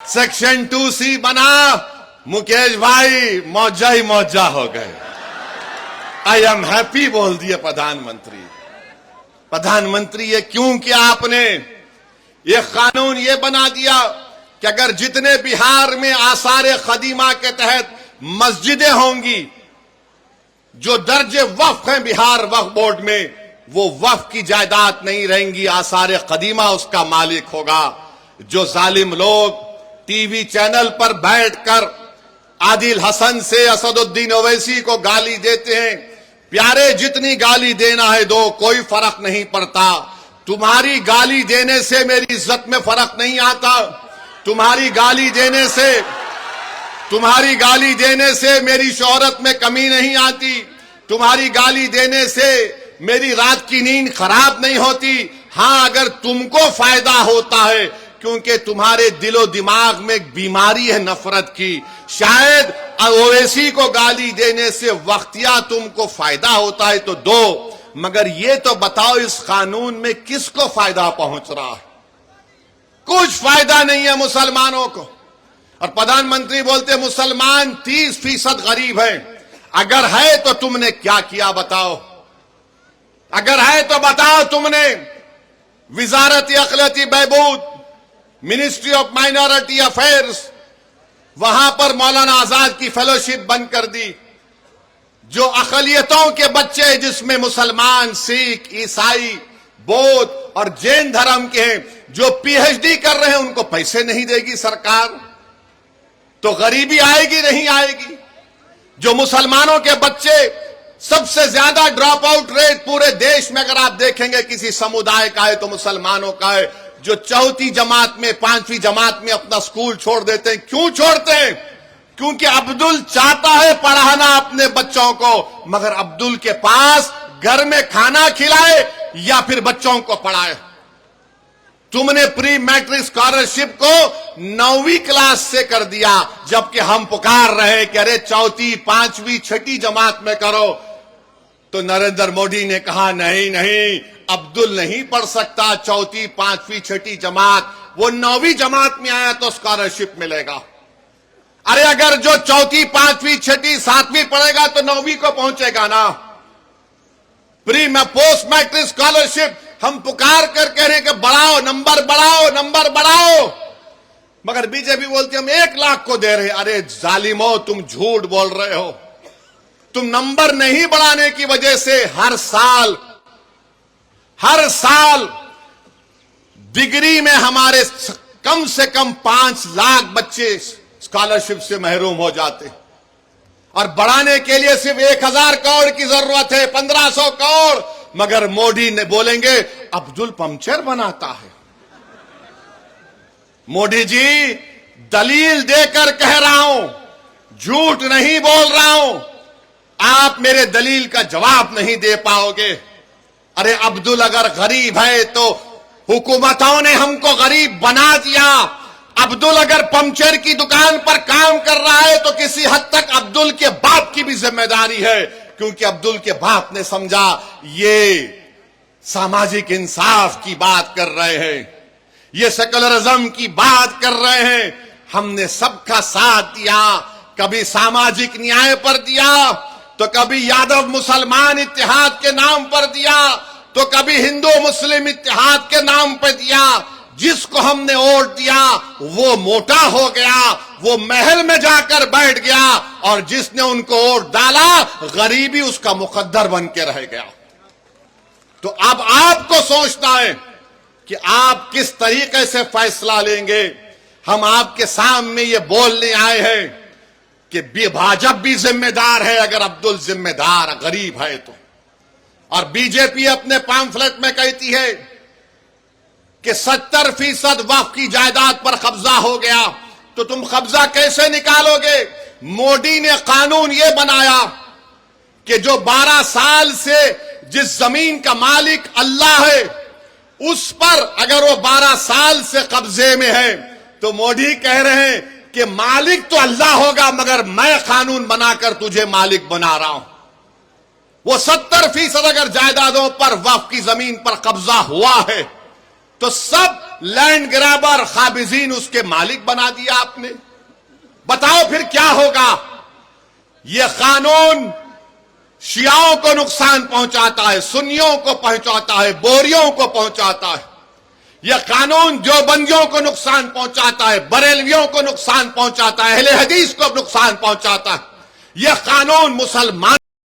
Section 2C बना, मुकेश भाई मौजा ही मौजा हो गए। आई एम हैप्पी बोल दिए प्रधानमंत्री। प्रधानमंत्री ये क्यों किया आपने? ये कानून ये बना दिया कि अगर जितने बिहार में आसार खदीमा के तहत मस्जिदें होंगी, जो दर्जे वक्फ हैं बिहार वक्फ बोर्ड में, वो वक्फ की जायदाद नहीं रहेंगी, आसार कदीमा उसका मालिक होगा। जो जालिम लोग टीवी चैनल पर बैठकर आदिल हसन से असदुद्दीन ओवैसी को गाली देते हैं, प्यारे जितनी गाली देना है दो, कोई फर्क नहीं पड़ता। तुम्हारी गाली देने से मेरी इज्जत में फर्क नहीं आता। तुम्हारी गाली देने से मेरी शोहरत में कमी नहीं आती। तुम्हारी गाली देने से मेरी रात की नींद खराब नहीं होती। हां, अगर तुमको फायदा होता है, क्योंकि तुम्हारे दिलो दिमाग में एक बीमारी है नफरत की। शायद ओवैसी को गाली देने से वक्तिया तुमको फायदा होता है तो दो, मगर ये तो बताओ इस कानून में किसको फायदा पहुंच रहा है? कुछ फायदा नहीं है मुसलमानों को। और प्रधानमंत्री बोलते मुसलमान 30% गरीब है। अगर है तो तुमने क्या किया बताओ? अगर है तो बताओ तुमने। विजारत अखिलती बहबूद, मिनिस्ट्री ऑफ माइनॉरिटी अफेयर्स, वहां पर मौलाना आजाद की फेलोशिप बंद कर दी। जो अकलियतों के बच्चे जिसमें मुसलमान, सिख, ईसाई, बौद्ध और जैन धर्म के हैं, जो पीएचडी कर रहे हैं, उनको पैसे नहीं देगी सरकार, तो गरीबी आएगी नहीं आएगी? जो मुसलमानों के बच्चे, सबसे ज्यादा ड्रॉप आउट रेट पूरे देश में अगर आप देखेंगे किसी समुदाय का है तो मुसलमानों का है। जो चौथी जमात में, 5वीं जमात में अपना स्कूल छोड़ देते हैं। क्यों छोड़ते हैं? क्योंकि अब्दुल चाहता है पढ़ाना अपने बच्चों को, मगर अब्दुल के पास घर में खाना खिलाए या फिर बच्चों को पढ़ाए। तुमने प्री मैट्रिक स्कॉलरशिप को 9वीं क्लास से कर दिया, जबकि हम पुकार रहे कि अरे चौथी, 5वीं, 6ठी जमात में करो। तो नरेंद्र मोदी ने कहा नहीं नहीं, अब्दुल नहीं पढ़ सकता चौथी, 5वीं, 6ठी जमात, वो 9वीं जमात में आया तो स्कॉलरशिप मिलेगा। अरे अगर जो चौथी, 5वीं, 6ठी, 7वीं पढ़ेगा तो 9वीं को पहुंचेगा ना। प्री में पोस्ट मैट्रिक स्कॉलरशिप हम पुकार कर कह रहे हैं कि बढ़ाओ, नंबर बढ़ाओ, नंबर बढ़ाओ, मगर बीजेपी बोलती हम 1 लाख को दे रहे हैं। अरे जालिमो, तुम झूठ बोल रहे हो। तुम नंबर नहीं बढ़ाने की वजह से हर साल डिग्री में हमारे कम से कम 5 लाख बच्चे स्कॉलरशिप से महरूम हो जाते। और बढ़ाने के लिए सिर्फ 1000 करोड़ की जरूरत है, 1500 करोड़, मगर मोदी ने बोलेंगे अब्दुल पंक्चर बनाता है। मोदी जी, दलील देकर कह रहा हूं, झूठ नहीं बोल रहा हूं। आप मेरे दलील का जवाब नहीं दे पाओगे। अरे अब्दुल अगर गरीब है तो हुकूमतों ने हमको गरीब बना दिया। अब्दुल अगर पंक्चर की दुकान पर काम कर रहा है तो किसी हद तक अब्दुल के बाप की भी जिम्मेदारी है, क्योंकि अब्दुल के बाप ने समझा ये सामाजिक इंसाफ की बात कर रहे हैं, ये सेकुलरिज्म की बात कर रहे हैं। हमने सबका साथ दिया, कभी सामाजिक न्याय पर दिया, तो कभी यादव मुसलमान इत्तेहाद के नाम पर दिया, तो कभी हिंदू मुस्लिम इत्तेहाद के नाम पर दिया। जिसको हमने वोट दिया वो मोटा हो गया, वो महल में जाकर बैठ गया, और जिसने उनको वोट डाला गरीबी उसका मुकद्दर बन के रह गया। तो अब आपको सोचना है कि आप किस तरीके से फैसला लेंगे। हम आपके सामने ये बोलने आए हैं कि भाजपा भी जिम्मेदार है अगर अब्दुल जिम्मेदार गरीब है तो। और बीजेपी अपने पैम्फलेट में कहती है कि 70% वक्फ की जायदाद पर कब्जा हो गया, तो तुम कब्जा कैसे निकालोगे? मोदी ने कानून यह बनाया कि जो 12 साल से जिस जमीन का मालिक अल्लाह है, उस पर अगर वो 12 साल से कब्जे में है, तो मोदी कह रहे हैं कि मालिक तो अल्लाह होगा, मगर मैं कानून बनाकर तुझे मालिक बना रहा हूं। वो 70% अगर जायदादों पर वक्फ की जमीन पर कब्जा हुआ है, तो सब लैंड ग्रैबर खाबिजीन उसके मालिक बना दिया आपने। बताओ फिर क्या होगा? यह कानून शियाओं को नुकसान पहुंचाता है, सुन्नियों को पहुंचाता है, बोरियों को पहुंचाता है। यह कानून जो बंदियों को नुकसान पहुंचाता है, बरेलवियों को नुकसान पहुंचाता है, अहले हदीस को नुकसान पहुंचाता है। यह कानून मुसलमान